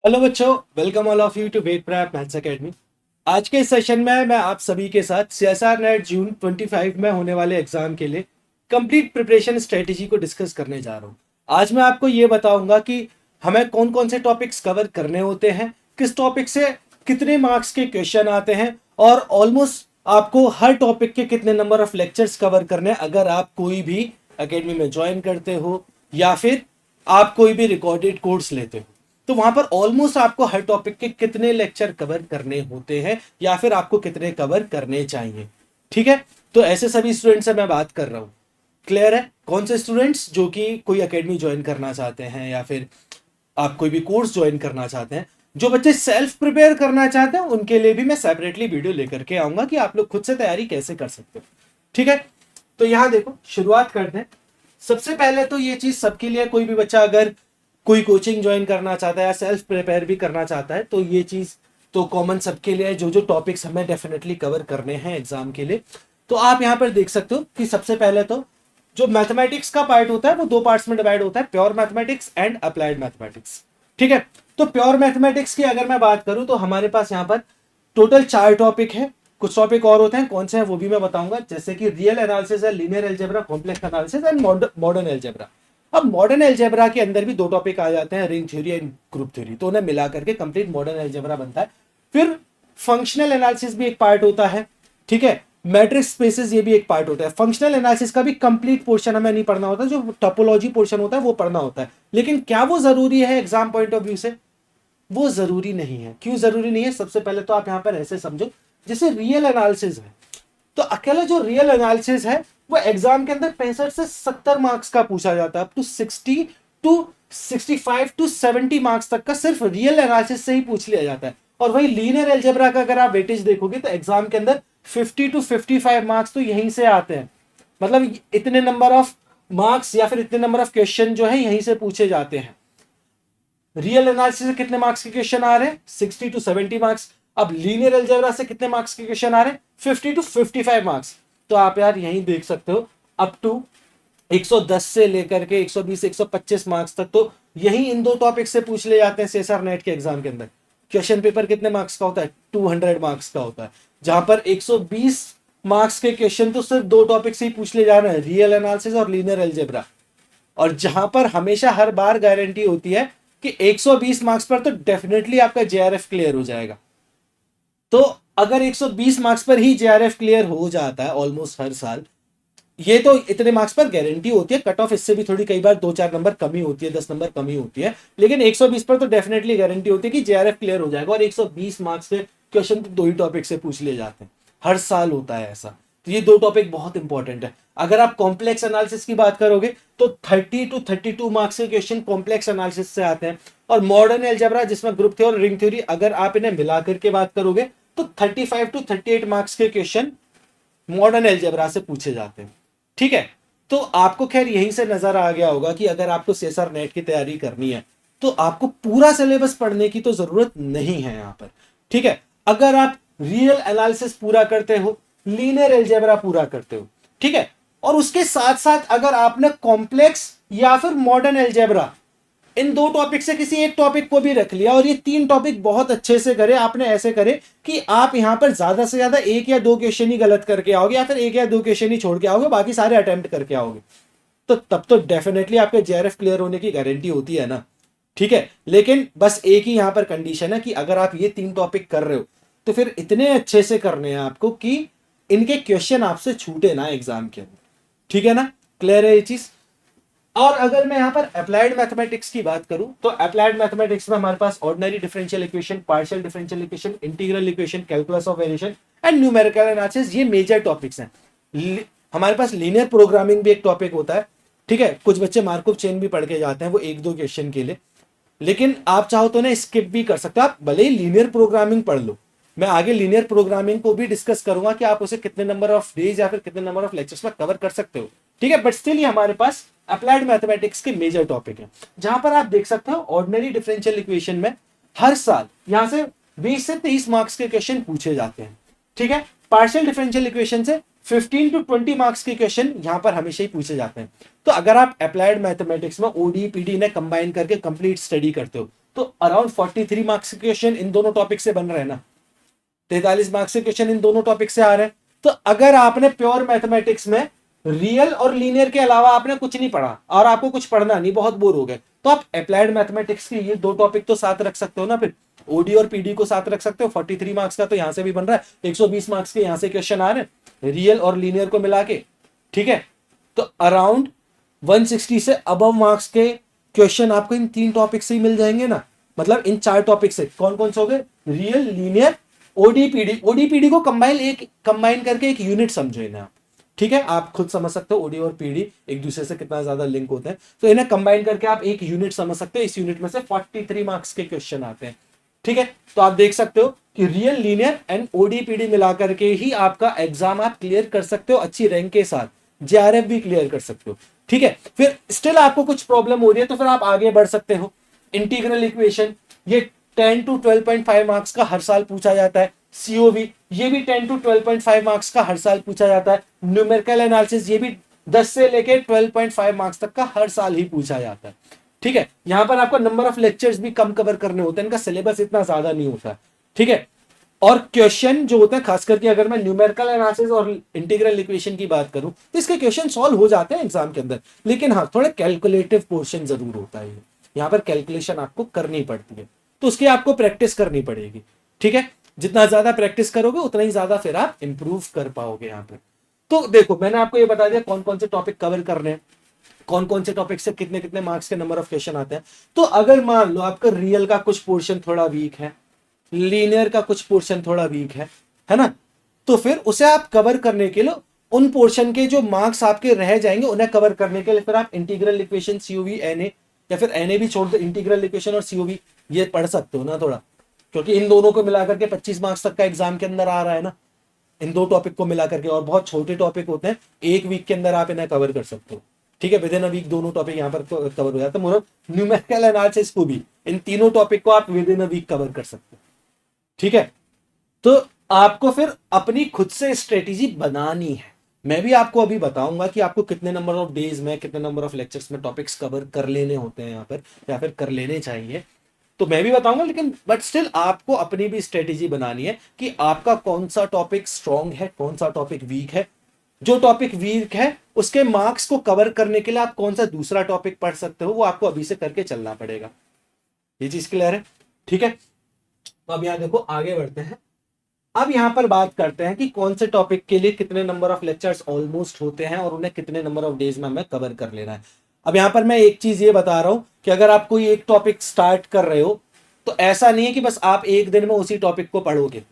Hello बच्चों, welcome all of you to wet prep maths academy. आज के इस सेशन में मैं आप सभी के साथ सीएसआर नेट जून 25 में होने वाले एग्जाम के लिए कंप्लीट प्रिपरेशन स्ट्रेटेजी को डिस्कस करने जा रहा हूँ। आज मैं आपको ये बताऊंगा कि हमें कौन कौन से टॉपिक्स कवर करने होते हैं, किस टॉपिक से कितने मार्क्स के क्वेश्चन आते हैं और ऑलमोस्ट आपको हर टॉपिक के कितने नंबर ऑफ लेक्चर्स कवर करने हैं अगर आप कोई भी एकेडमी में ज्वाइन करते हो या फिर आप कोई भी रिकॉर्डेड कोर्स लेते हो। तो वहां पर ऑलमोस्ट आपको हर टॉपिक के कितने लेक्चर कवर करने होते हैं या फिर आपको कितने कवर करने चाहिए। ठीक है, तो ऐसे सभी स्टूडेंट से मैं बात कर रहा हूं। क्लियर है? कौन से स्टूडेंट्स जो कि कोई एकेडमी ज्वाइन करना चाहते हैं या फिर आप कोई भी कोर्स ज्वाइन करना चाहते हैं। जो बच्चे सेल्फ प्रिपेयर करना चाहते हैं उनके लिए भी मैं सेपरेटली वीडियो लेकर के आऊंगा कि आप लोग खुद से तैयारी कैसे कर सकते हो। ठीक है, तो यहां देखो, शुरुआत करते हैं। सबसे पहले तो ये चीज सबके लिए, कोई भी बच्चा अगर कोई कोचिंग ज्वाइन करना चाहता है या सेल्फ प्रिपेयर भी करना चाहता है तो ये चीज तो कॉमन सबके लिए है। जो जो टॉपिक्स हमें डेफिनेटली कवर करने हैं एग्जाम के लिए, तो आप यहां पर देख सकते हो कि सबसे पहले तो जो मैथमेटिक्स का पार्ट होता है वो दो पार्ट्स में डिवाइड होता है, pure mathematics and applied mathematics. ठीक है, तो प्योर मैथमेटिक्स की अगर मैं बात करूं तो हमारे पास यहाँ पर टोटल 4 टॉपिक है। कुछ टॉपिक और होते हैं, कौन से हैं वो भी मैं बताऊंगा, जैसे कि रियल एनालिसिस है, linear algebra, complex analysis and modern algebra. अब मॉडर्न अलजेब्रा के अंदर भी 2 टॉपिक आ जाते हैं, ring theory and group theory, तो उन्हें मिला करके कंप्लीट मॉडर्न अलजेब्रा बनता है। फिर फंक्शनल एनालिसिस भी एक पार्ट होता है। ठीक है, मैट्रिक्स स्पेसेस ये भी एक पार्ट होता है। फंक्शनल एनालिसिस का भी कंप्लीट पोर्शन हमें नहीं पढ़ना होता, जो टोपोलॉजी पोर्शन होता है वो पढ़ना होता है। लेकिन क्या वो जरूरी है एग्जाम पॉइंट ऑफ व्यू से? वो जरूरी नहीं है। क्यों जरूरी नहीं है? सबसे पहले तो आप यहां पर ऐसे समझो, जैसे रियल एनालिसिस है तो अकेला जो रियल एनालिसिस है वो एग्जाम के अंदर 65 से 70 मार्क्स का पूछा जाता है। Up to 60 to 65 to 70 marks तक का सिर्फ रियल एनालिसिस से ही पूछ लिया जाता है। और वही लीनियर अलजेब्रा का अगर आप वेटेज देखोगे तो एग्जाम के अंदर 50 टू 55 मार्क्स तो यहीं से आते हैं। मतलब इतने नंबर ऑफ मार्क्स या फिर इतने नंबर ऑफ क्वेश्चन जो है यहीं से पूछे जाते हैं। रियल एनालिसिस से कितने मार्क्स के क्वेश्चन आ रहे हैं? 60 टू 70 मार्क्स। अब लीनियर अलजेब्रा से कितने मार्क्स के क्वेश्चन आ रहे हैं? 50 टू 55 मार्क्स। तो आप यार यहीं देख सकते हो अप टू 110 से लेकर के 120 125 मार्क्स तक तो यही इन 2 टॉपिक से पूछ ले जाते हैं सीएसआर नेट के एग्जाम के अंदर। क्वेश्चन पेपर कितने मार्क्स का होता है? 200 मार्क्स का होता है, जहां पर 120 मार्क्स के क्वेश्चन तो सिर्फ 2 टॉपिक से ही पूछ ले जा रहे हैं, रियल एनालिसिस और लीनियर अलजेब्रा। और जहां पर हमेशा हर बार गारंटी होती है कि 120 मार्क्स पर तो डेफिनेटली आपका जेआरएफ क्लियर हो जाएगा। तो अगर 120 मार्क्स पर ही जेआरएफ क्लियर हो जाता है ऑलमोस्ट हर साल, ये तो इतने मार्क्स पर गारंटी होती है। कट ऑफ इससे भी थोड़ी कई बार 2-4 नंबर कमी होती है, 10 नंबर कमी होती है, लेकिन 120 पर तो डेफिनेटली गारंटी होती है कि जेआरएफ क्लियर हो जाएगा। और 120 मार्क्स के क्वेश्चन तो 2 ही टॉपिक से पूछ लिए जाते हैं, हर साल होता है ऐसा। तो ये 2 टॉपिक बहुत इंपॉर्टेंट है। अगर आप कॉम्प्लेक्स एनालिसिस की बात करोगे तो 30 टू 32 मार्क्स के क्वेश्चन कॉम्प्लेक्स एनालिसिस से आते हैं। और मॉडर्न अलजेब्रा जिसमें ग्रुप थ्योरी और रिंग थ्योरी, अगर आप इन्हें मिलाकर के बात करोगे तो 35 टू 38 मार्क्स के क्वेश्चन मॉडर्न अलजेब्रा से पूछे जाते हैं। ठीक है, तो आपको खैर यहीं से नजर आ गया होगा कि अगर आपको सीएसआर नेट की तैयारी करनी है तो आपको पूरा सिलेबस पढ़ने की तो जरूरत नहीं है यहां पर। ठीक है, अगर आप रियल एनालिसिस पूरा करते हो, लीनियर अलजेब्रा पूरा करते हो, ठीक है, और उसके साथ साथ अगर आपने कॉम्प्लेक्स या फिर मॉडर्न अलजेब्रा इन 2 टॉपिक से किसी एक टॉपिक को भी रख लिया और ये 3 टॉपिक बहुत अच्छे से करे, आपने ऐसे करे कि आप यहां पर ज्यादा से ज्यादा 1 या 2 क्वेश्चन ही गलत करके आओगे या फिर 1 या 2 क्वेश्चन ही छोड़ के आओगे, बाकी सारे अटेम्प्ट करके आओगे, तो तब तो डेफिनेटली आपके जेआरएफ क्लियर होने की गारंटी होती है ना। ठीक है, लेकिन बस एक ही यहां पर कंडीशन है कि अगर आप ये 3 टॉपिक कर रहे हो तो फिर इतने अच्छे से करने हैं आपको कि इनके क्वेश्चन आपसे छूटे ना एग्जाम के अंदर। ठीक है ना, क्लियर है ये चीज? और अगर मैं यहां पर अप्लाइड मैथमेटिक्स की बात करूं तो अप्लाइड मैथमेटिक्स में हमारे पास ordinary differential equation, partial differential equation, integral equation, calculus of variation and numerical analysis, ये मेजर टॉपिक्स हैं। हमारे पास लीनियर प्रोग्रामिंग भी एक टॉपिक होता है। ठीक है, कुछ बच्चे मार्कअप चेन भी पढ़ के जाते हैं वो 1-2 क्वेश्चन के लिए, लेकिन आप चाहो तो ना स्किप भी कर सकते हो। आप भले ही लीनियर प्रोग्रामिंग पढ़ लो, मैं आगे लीनियर प्रोग्रामिंग को भी डिस्कस करूंगा कि आप उसे कितने नंबर ऑफ डेज या फिर कितने नंबर ऑफ लेक्चर्स में कवर कर सकते हो। ठीक है, बट स्टिल ये हमारे पास अप्लाइड मैथमेटिक्स के मेजर टॉपिक है, जहां पर आप देख सकते हो ऑर्डिनरी डिफरेंशियल इक्वेशन में हर साल यहां से 20 से 23 मार्क्स के क्वेश्चन पूछे जाते हैं। ठीक है, पार्शियल डिफरेंशियल इक्वेशन से 15 टू 20 मार्क्स के क्वेश्चन यहां पर हमेशा ही पूछे जाते हैं। तो अगर आप अप्लाइड मैथमेटिक्स में ओडी पीडी ने कंबाइन करके कंप्लीट स्टडी करते हो तो अराउंड 43 मार्क्स के क्वेश्चन इन दोनों टॉपिक से बन रहे हैं ना, 43 मार्क्स के क्वेश्चन इन दोनों टॉपिक से आ रहे हैं। तो अगर आपने प्योर मैथमेटिक्स में रियल और लीनियर के अलावा आपने कुछ नहीं पढ़ा और आपको कुछ पढ़ना नहीं, बहुत बोर हो गए, तो आप अप्लाइड मैथमेटिक्स के ये दो टॉपिक तो साथ रख सकते हो ना, फिर ओडी और पीडी को साथ रख सकते हो। 43 मार्क्स का तो यहां से भी बन रहा है, 120 मार्क्स के यहां से क्वेश्चन आ रहे हैं रियल और लीनियर को मिला के, ठीक है। तो अराउंड 160 से अबव मार्क्स के क्वेश्चन आपको इन तीन टॉपिक से ही मिल जाएंगे ना, मतलब इन चार टॉपिक से। कौन कौन से हो गए? Real, linear, ओडीपीडी। ओडीपीडी को कंबाइन करके एक यूनिट समझो इन्हें आप, ठीक है। आप खुद समझ सकते हो ओडी और पीडी एक दूसरे से कितना ज्यादा लिंक होते हैं, तो इन्हें कंबाइन करके आप एक यूनिट समझ सकते हो। इस यूनिट में से 43 मार्क्स के क्वेश्चन आते हैं, ठीक है। तो आप देख सकते हो कि रियल, लीनियर एंड ओडीपीडी मिलाकर के ही आपका एग्जाम आप क्लियर कर सकते हो अच्छी रैंक के साथ, जेआरएफ भी क्लियर कर सकते हो, ठीक है। फिर स्टिल आपको कुछ प्रॉब्लम हो रही है तो फिर आप आगे बढ़ सकते हो। इंटीग्रल इक्वेशन, ये 10 to 12.5 मार्क्स का हर साल पूछा जाता है। सीओवी, ये भी 10 to 12.5 मार्क्स का हर साल पूछा जाता है। न्यूमेरिकल एनालिसिस, ये भी 10 से लेके 12.5 मार्क्स तक का हर साल ही पूछा जाता है, ठीक है। यहां पर आपको नंबर ऑफ लेक्चर्स भी कम कवर करने होते हैं, इनका सिलेबस इतना ज्यादा नहीं होता, ठीक है। और क्वेश्चन जो होते हैं, खास करके अगर मैं न्यूमेरिकल एनालिसिस और इंटीग्रल इक्वेशन की बात करूं, तो इसके क्वेश्चन सॉल्व हो जाते हैं एग्जाम के अंदर, लेकिन हाँ थोड़ा कैलकुलेटिव पोर्शन जरूर होता है। यहाँ पर कैलकुलेशन आपको करनी पड़ती है, तो उसकी आपको प्रैक्टिस करनी पड़ेगी, ठीक है। जितना ज्यादा प्रैक्टिस करोगे उतना ही ज्यादा फिर आप इंप्रूव कर पाओगे यहाँ पर। तो देखो, मैंने आपको ये बता दिया कौन कौन से टॉपिक कवर करने हैं, कौन कौन से टॉपिक से कितने कितने मार्क्स के नंबर ऑफ क्वेश्चन आते हैं। तो अगर मान लो आपका रियल का कुछ पोर्शन थोड़ा वीक है, लीनियर का कुछ पोर्शन थोड़ा वीक है ना, तो फिर उसे आप कवर करने के लिए उन पोर्शन के जो मार्क्स आपके रह जाएंगे उन्हें कवर करने के लिए फिर आप इंटीग्रल इक्वेशन, सीओवी, एनए, या फिर एनए भी छोड़ दो, इंटीग्रल इक्वेशन और सीओवी ये पढ़ सकते हो ना थोड़ा, क्योंकि इन दोनों को मिलाकर के 25 मार्क्स तक का एग्जाम के अंदर आ रहा है ना, इन दो टॉपिक को मिलाकर के। और बहुत छोटे टॉपिक होते हैं, एक वीक के अंदर आप इन्हें कवर कर सकते हो, ठीक है। विद इन अ वीक दोनों टॉपिक यहाँ पर कवर हो जाता है। मतलब न्यूमेरिकल एनालिसिस को भी, इन तीनों टॉपिक को आप within a week cover कर सकते हो, ठीक है। तो आपको फिर अपनी खुद से स्ट्रेटेजी बनानी है। मैं भी आपको अभी बताऊंगा कि आपको कितने नंबर ऑफ डेज में, कितने नंबर ऑफ लेक्चर्स में टॉपिक्स कवर कर लेने होते हैं यहाँ पर, या फिर कर लेने चाहिए, तो मैं भी बताऊंगा। लेकिन बट स्टिल आपको अपनी भी स्ट्रेटेजी बनानी है कि आपका कौन सा टॉपिक स्ट्रॉन्ग है, कौन सा टॉपिक वीक है। जो टॉपिक वीक है उसके मार्क्स को कवर करने के लिए आप कौन सा दूसरा टॉपिक पढ़ सकते हो, वो आपको अभी से करके चलना पड़ेगा। ये चीज क्लियर है, ठीक है। तो अब यहां देखो, आगे बढ़ते हैं। अब यहां पर बात करते हैं कि कौन से टॉपिक के लिए कितने नंबर ऑफ लेक्चर्स ऑलमोस्ट होते हैं और उन्हें कितने नंबर ऑफ डेज में हमें कवर कर लेना है। अब यहां पर मैं एक चीज ये बता रहा हूं कि अगर आप कोई एक टॉपिक स्टार्ट कर रहे हो तो ऐसा नहीं है कि बस आप एक दिन में उसी टॉपिक को पढ़ोगे,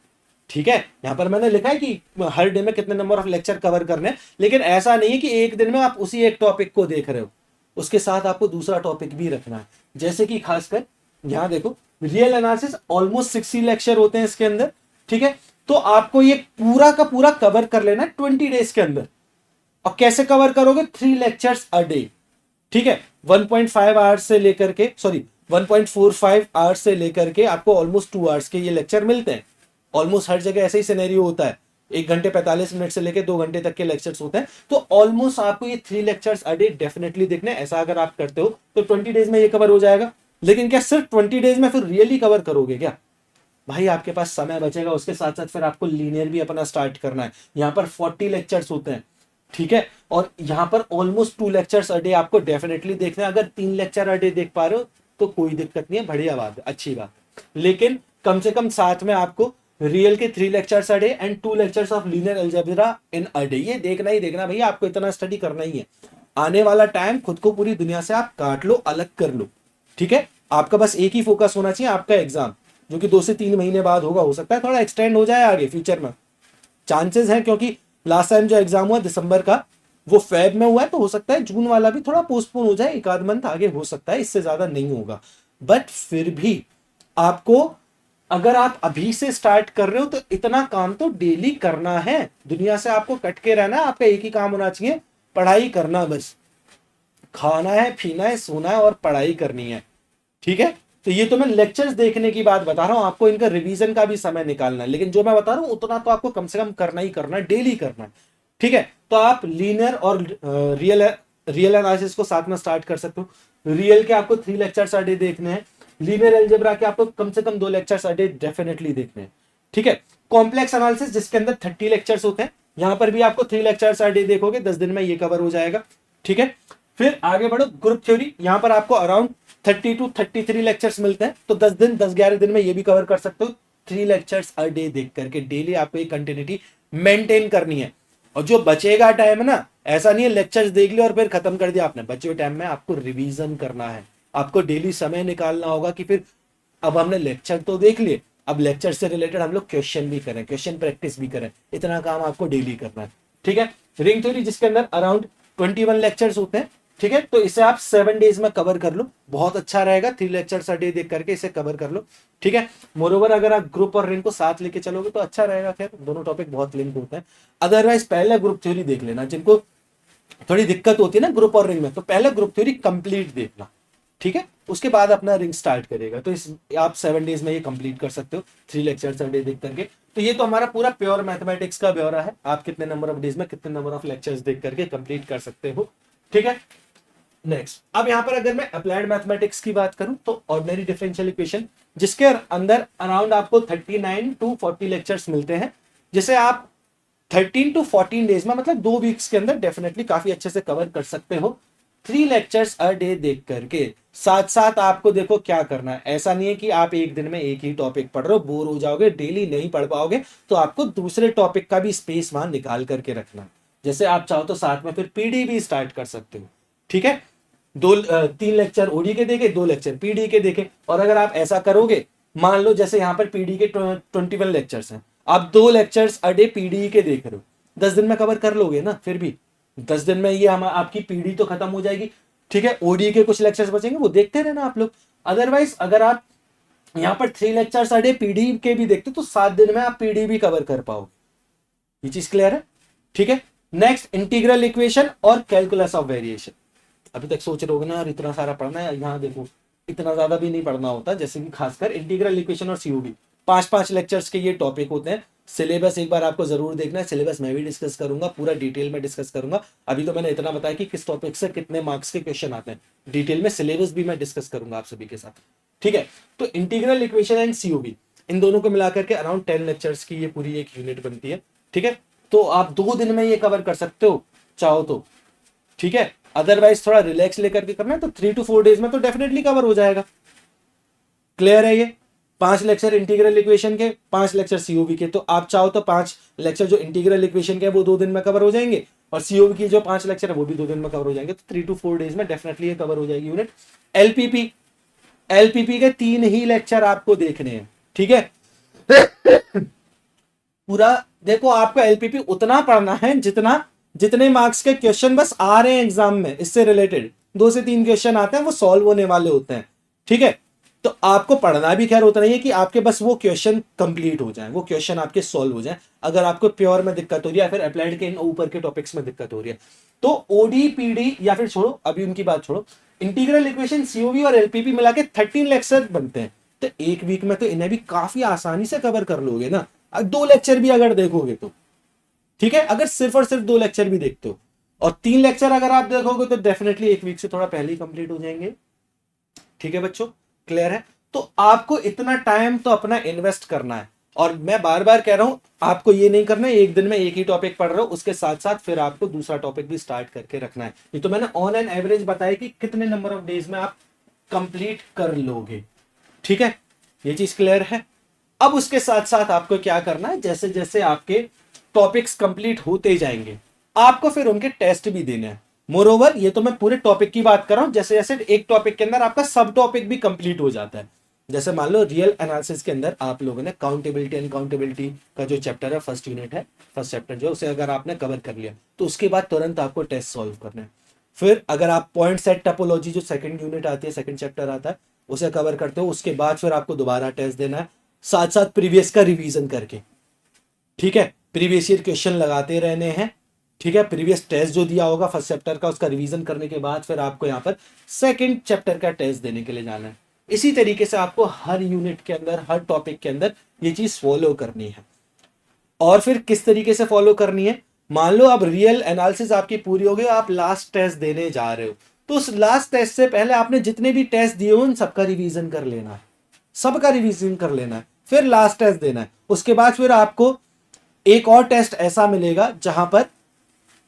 ठीक है। यहां पर मैंने लिखा है कि हर डे में कितने नंबर ऑफ लेक्चर कवर करने हैं, लेकिन ऐसा नहीं है कि एक दिन में आप उसी एक टॉपिक को देख रहे हो, उसके साथ आपको दूसरा टॉपिक भी रखना है। जैसे कि खासकर यहां देखो, रियल एनालिसिस ऑलमोस्ट 60 लेक्चर होते हैं इसके अंदर, ठीक है। तो आपको ये पूरा का पूरा कवर कर लेना है 20 डेज के अंदर। और कैसे कवर करोगे? 3 लेक्चर्स अ डे, ठीक है। 1.5 आवर्स से लेकर के 1.45 आवर्स से लेकर के आपको ऑलमोस्ट 2 आवर्स के ये लेक्चर मिलते हैं। ऑलमोस्ट हर जगह ऐसे ही सिनेरियो होता है, 1 घंटे 45 मिनट से लेकर 2 घंटे तक के लेक्चर्स होते हैं। तो ऑलमोस्ट आपको ये 3 लेक्चर्स अ डे डेफिनेटली देखने। ऐसा अगर आप करते हो तो 20 डेज में ये कवर हो जाएगा। लेकिन क्या सिर्फ 20 डेज में फिर रियली कवर करोगे क्या? भाई आपके पास समय बचेगा, उसके साथ साथ फिर आपको लीनियर भी अपना स्टार्ट करना है। यहाँ पर 40 लेक्चर्स होते हैं, ठीक है। और यहाँ पर ऑलमोस्ट 2 लेक्चर्स अ डे आपको डेफिनेटली देखना है। अगर 3 लेक्चर अ डे देख पा रहे हो तो कोई दिक्कत नहीं है, बढ़िया बात है, अच्छी बात है। लेकिन कम से कम साथ में आपको रियल के 3 lectures a day and 2 lectures of linear algebra in a day, ये देखना ही देखना भैया, आपको इतना स्टडी करना ही है। आने वाला टाइम खुद को पूरी दुनिया से आप काट लो, अलग कर लो, ठीक है। आपका बस एक ही फोकस होना चाहिए, आपका एग्जाम, जो कि 2 से 3 महीने बाद होगा। हो सकता है थोड़ा एक्सटेंड हो जाए आगे फ्यूचर में, चांसेस हैं, क्योंकि लास्ट टाइम जो एग्जाम हुआ दिसंबर का वो फेब में हुआ है, तो हो सकता है जून वाला भी थोड़ा पोस्टपोन हो जाए, एक आध मंथ आगे हो सकता है, इससे ज्यादा नहीं होगा। बट फिर भी आपको, अगर आप अभी से स्टार्ट कर रहे हो तो इतना काम तो डेली करना है। दुनिया से आपको कट के रहना है, आपका एक ही काम होना चाहिए, पढ़ाई करना। बस खाना है, पीना है, सोना है और पढ़ाई करनी है, ठीक है। तो ये तो मैं लेक्चर्स देखने की बात बता रहा हूं, आपको इनका रिवीजन का भी समय निकालना है। लेकिन जो मैं बता रहा हूं उतना तो आपको कम से कम करना ही करना है, डेली करना है, ठीक है। तो आप लीनियर और रियल एनालिसिस को साथ में स्टार्ट कर सकते हो। रियल के आपको 3 लेक्चर्स अ डे देखने हैं, लीनियर अलजेब्रा के आपको कम से कम 2 लेक्चर्स अ डे डेफिनेटली देखने हैं, ठीक है। कॉम्प्लेक्स एनालिसिस जिसके अंदर 30 लेक्चर्स होते हैं, यहां पर भी आपको 3 लेक्चर्स अ डे देखोगे, 10 दिन में ये कवर हो जाएगा, ठीक है। फिर आगे बढ़ो, ग्रुप थ्योरी, यहां पर आपको अराउंड 30 टू 33 लेक्चर्स मिलते हैं, तो 10 11 दिन में ये भी कवर कर सकते हो 3 लेक्चर्स अ डे देख करके। डेली आपको ये कंटिन्यूटी मेंटेन करनी है। और जो बचेगा टाइम है ना, ऐसा नहीं है लेक्चर्स देख लिया और फिर खत्म कर दिया आपने, बचे हुए टाइम में आपको रिवीजन करना है, आपको डेली समय निकालना होगा कि फिर अब हमने लेक्चर तो देख लिए, अब लेक्चर से रिलेटेड हम लोग क्वेश्चन भी करें, क्वेश्चन प्रैक्टिस भी करें, इतना काम आपको डेली करना है, ठीक है। रिंग थ्योरी जिसके अंदर अराउंड 21 लेक्चर्स होते हैं, ठीक है, तो इसे आप 7 डेज में कवर कर लो, बहुत अच्छा रहेगा, 3 लेक्चर्स अ डे देख करके इसे कवर कर लो, ठीक है। मोरोवर अगर आप ग्रुप और रिंग को साथ लेके चलोगे तो अच्छा रहेगा, खैर दोनों टॉपिक बहुत लिंक होते हैं। अदरवाइज पहले ग्रुप थ्योरी देख लेना, जिनको थोड़ी दिक्कत होती है ना ग्रुप और रिंग में, तो पहले ग्रुप थ्योरी कंप्लीट देखना, ठीक है, उसके बाद अपना रिंग स्टार्ट करेगा। तो इस आप 7 डेज में ये कंप्लीट कर सकते हो 3 लेक्चर्स अ डे देख करके। तो ये तो हमारा पूरा प्योर मैथमेटिक्स का ब्यौरा है, आप कितने नंबर ऑफ डेज में कितने नंबर ऑफ लेक्चर्स देख करके कंप्लीट कर सकते हो, ठीक है। नेक्स्ट, अब यहां पर अगर मैं अप्लाइड मैथमेटिक्स की बात करूं तो ऑर्डिनरी डिफरेंशियल इक्वेशन जिसके अंदर अराउंड आपको 39 टू 40 लेक्चर्स मिलते हैं, जिसे आप 13 टू 14 डेज में, मतलब 2 वीक्स के अंदर डेफिनेटली काफी अच्छे से कवर कर सकते हो 3 लेक्चर्स अ डे देख करके। साथ साथ आपको देखो क्या करना है, ऐसा नहीं है कि आप एक दिन में एक ही टॉपिक पढ़ रहे हो, बोर हो जाओगे, डेली नहीं पढ़ पाओगे, तो आपको दूसरे टॉपिक का भी स्पेस वहां निकाल करके रखना है। जैसे आप चाहो तो साथ में फिर पीडी भी स्टार्ट कर सकते हो, ठीक है। 3 लेक्चर ओडी के देखे, 2 लेक्चर पीडी के देखे, और अगर आप ऐसा करोगे, मान लो जैसे यहाँ पर पीडी के 21 लेक्चर्स हैं, आप 2 लेक्चर्स अ डे पीडी के देख रहे हो, 10 दिन में कवर कर लोगे ना, फिर भी 10 दिन में ये हम आपकी पीडी तो खत्म हो जाएगी, ठीक है। ओडी के कुछ लेक्चर्स बचेंगे, वो देखते रहना आप लोग। अदरवाइज अगर आप यहाँ पर 3 लेक्चर्स अ डे पीडी के भी देखते तो 7 दिन में आप पीडी भी कवर कर पाओगे। ये चीज क्लियर है, ठीक है। नेक्स्ट, इंटीग्रल इक्वेशन और कैलकुलस ऑफ वेरिएशन। अभी तक सोच रहे होगे ना यार इतना सारा पढ़ना है, यहाँ देखो इतना ज्यादा भी नहीं पढ़ना होता, जैसे कि खासकर इंटीग्रल इक्वेशन और सीओबी 5-5 लेक्चर्स के ये टॉपिक होते हैं। सिलेबस एक बार आपको जरूर देखना है, सिलेबस मैं भी डिस्कस करूंगा, पूरा डिटेल में डिस्कस करूंगा। अभी तो मैंने इतना बताया कि किस टॉपिक से कितने मार्क्स के क्वेश्चन आते हैं, डिटेल में सिलेबस भी मैं डिस्कस करूंगा आप सभी के साथ, ठीक है। तो इंटीग्रल इक्वेशन एंड सीओबी, इन दोनों को मिलाकर के अराउंड 10 लेक्चर्स की ये पूरी एक यूनिट बनती है, ठीक है। तो आप 2 दिन में ये कवर कर सकते हो चाहो तो, ठीक है। अदरवाइज थोड़ा रिलैक्स लेकर के करना है तो 3 टू 4 डेज में तो डेफिनेटली कवर हो जाएगा। क्लियर है ये? 5 लेक्चर इंटीग्रल इक्वेशन के, 5 लेक्चर सीओबी के, तो आप चाहो तो 5 लेक्चर जो इंटीग्रल इक्वेशन के वो 2 दिन में कवर हो जाएंगे, और सीओबी की जो 5 लेक्चर है वो भी 2 दिन में कवर हो जाएंगे, तो 3 टू 4 डेज में डेफिनेटली ये कवर हो जाएगी यूनिट। एलपीपी, एलपीपी के 3 ही लेक्चर आपको देखने हैं, ठीक है। पूरा देखो, आपको एलपीपी उतना पढ़ना है जितने मार्क्स के क्वेश्चन बस आ रहे हैं एग्जाम में, इससे रिलेटेड 2 से 3 क्वेश्चन आते हैं, वो सॉल्व होने वाले होते हैं, ठीक है। तो आपको पढ़ना भी खैर उतना ही है कि आपके बस वो क्वेश्चन कंप्लीट हो जाए, वो क्वेश्चन आपके सॉल्व हो जाए। अगर आपको प्योर में दिक्कत हो रही है या फिर अप्लाइड के इन ऊपर के टॉपिक्स में दिक्कत हो रही है, तो ओडी पीडी या फिर छोड़ो, अभी उनकी बात छोड़ो, इंटीग्रल इक्वेशन सीओबी और एलपीपी मिला के 13 लेक्चर बनते हैं, तो एक वीक में तो इन्हें भी काफी आसानी से कवर कर लोगे ना, 2 लेक्चर भी अगर देखोगे तो, ठीक है। अगर सिर्फ और सिर्फ 2 लेक्चर भी देखते हो, और 3 लेक्चर अगर आप देखोगे तो डेफिनेटली एक वीक से थोड़ा पहले ही कंप्लीट हो जाएंगे, ठीक है बच्चों, क्लियर है। तो आपको इतना टाइम तो अपना इन्वेस्ट करना है, और मैं बार बार कह रहा हूं आपको ये नहीं करना है एक दिन में एक ही टॉपिक पढ़ रहे हो, उसके साथ साथ फिर आपको दूसरा टॉपिक भी स्टार्ट करके रखना है। ये तो मैंने ऑन एन एवरेज बताया कि कितने नंबर ऑफ डेज में आप कंप्लीट कर लोगे, ठीक है, ये चीज क्लियर है। अब उसके साथ साथ आपको क्या करना है, जैसे जैसे आपके टॉपिक्स कंप्लीट होते जाएंगे आपको फिर उनके टेस्ट भी देने हैं। मोरोवर ये तो मैं पूरे टॉपिक की बात कर रहा हूं, जैसे जैसे एक टॉपिक के अंदर आपका सब टॉपिक भी कंप्लीट हो जाता है। जैसे मान लो रियल एनालिसिस के अंदर आप लोगों ने काउंटेबिलिटी अनकाउंटेबिलिटी का जो चैप्टर है, फर्स्ट यूनिट है, फर्स्ट चैप्टर जो, उसे अगर आपने कवर कर लिया तो उसके बाद तुरंत आपको टेस्ट सॉल्व करना है। फिर अगर आप पॉइंट सेट टोपोलॉजी जो सेकंड यूनिट आती है, सेकंड चैप्टर आता है, उसे कवर करते हो, उसके बाद फिर आपको दोबारा टेस्ट देना है, साथ साथ प्रीवियस का रिवीजन करके, ठीक है। प्रीवियस ईयर क्वेश्चन लगाते रहने हैं, ठीक है। प्रीवियस टेस्ट जो दिया होगा फर्स्ट चैप्टर का, उसका रिवीजन करने के बाद फिर आपको यहाँ पर सेकंड चैप्टर का टेस्ट देने के लिए जाना है। इसी तरीके से आपको हर यूनिट के अंदर, हर टॉपिक के अंदर ये चीज फॉलो करनी है। और फिर किस तरीके से फॉलो करनी है, मान लो अब रियल एनालिसिस आपकी पूरी हो गई, आप लास्ट टेस्ट देने जा रहे हो, तो उस लास्ट टेस्ट से पहले आपने जितने भी टेस्ट दिए उन सबका रिवीजन कर लेना है, सबका रिवीजन कर लेना है, फिर लास्ट टेस्ट देना है। उसके बाद फिर आपको एक और टेस्ट ऐसा मिलेगा जहां पर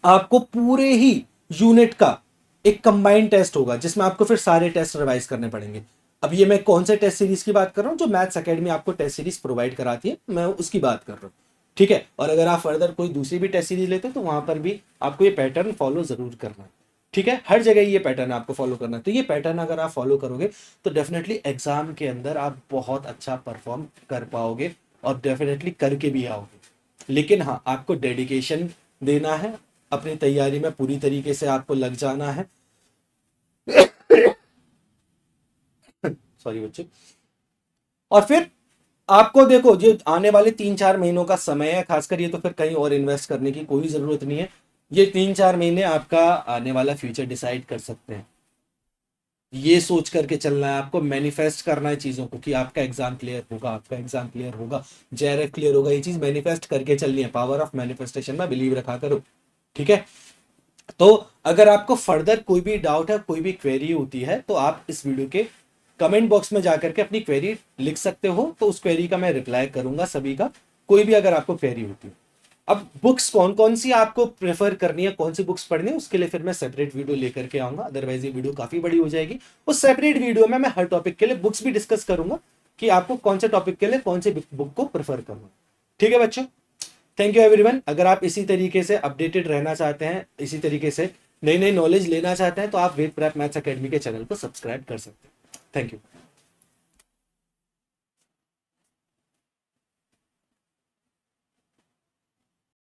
आपको पूरे ही यूनिट का एक कंबाइंड टेस्ट होगा, जिसमें आपको फिर सारे टेस्ट रिवाइज करने पड़ेंगे। अब ये मैं कौन से टेस्ट सीरीज की बात कर रहा हूं, जो मैथ्स एकेडमी आपको टेस्ट सीरीज प्रोवाइड कराती है, मैं उसकी बात कर रहा हूं। ठीक है, और अगर आप फर्दर कोई दूसरी भी टेस्ट सीरीज लेते हो तो वहां पर भी आपको ये पैटर्न फॉलो जरूर करना है। ठीक है, हर जगह ये पैटर्न आपको फॉलो करना है। तो ये पैटर्न अगर आप फॉलो करोगे तो डेफिनेटली एग्जाम के अंदर आप बहुत अच्छा परफॉर्म कर पाओगे और डेफिनेटली करके भी आओगे। लेकिन हाँ, आपको डेडिकेशन देना है, अपनी तैयारी में पूरी तरीके से आपको लग जाना है। सॉरी बच्चे। और फिर आपको देखो, जो आने वाले 3-4 महीनों का समय है खासकर, ये तो फिर कहीं और इन्वेस्ट करने की कोई जरूरत नहीं है। ये 3-4 महीने आपका आने वाला फ्यूचर डिसाइड कर सकते हैं। ये सोच करके चलना है, आपको मैनिफेस्ट करना है चीजों को कि आपका एग्जाम क्लियर होगा, आपका एग्जाम क्लियर होगा, जेआरएफ क्लियर होगा। ये चीज मैनिफेस्ट करके चलनी है। पावर ऑफ मैनिफेस्टेशन में बिलीव रखा करो। ठीक है, तो अगर आपको फर्दर कोई भी डाउट है, कोई भी क्वेरी होती है, तो आप इस वीडियो के कमेंट बॉक्स में जाकर के अपनी क्वेरी लिख सकते हो। तो उस क्वेरी का मैं रिप्लाई करूंगा सभी का, कोई भी अगर आपको क्वेरी होती है। अब बुक्स कौन कौन सी आपको प्रेफर करनी है, कौन सी बुक्स पढ़नी है, उसके लिए फिर मैं सेपरेट वीडियो लेकर के आऊंगा। अदरवाइज ये वीडियो काफी बड़ी हो जाएगी। उस सेपरेट वीडियो में मैं हर टॉपिक के लिए बुक्स भी डिस्कस करूंगा कि आपको कौन से टॉपिक के लिए कौन से बुक को प्रेफर करना। ठीक है बच्चों, थैंक यू एवरीवन। अगर आप इसी तरीके से अपडेटेड रहना चाहते हैं, इसी तरीके से नई नई नॉलेज लेना चाहते हैं, तो आप वेद प्रेप मैथ्स एकेडमी के चैनल को सब्सक्राइब कर सकते हैं। Thank you.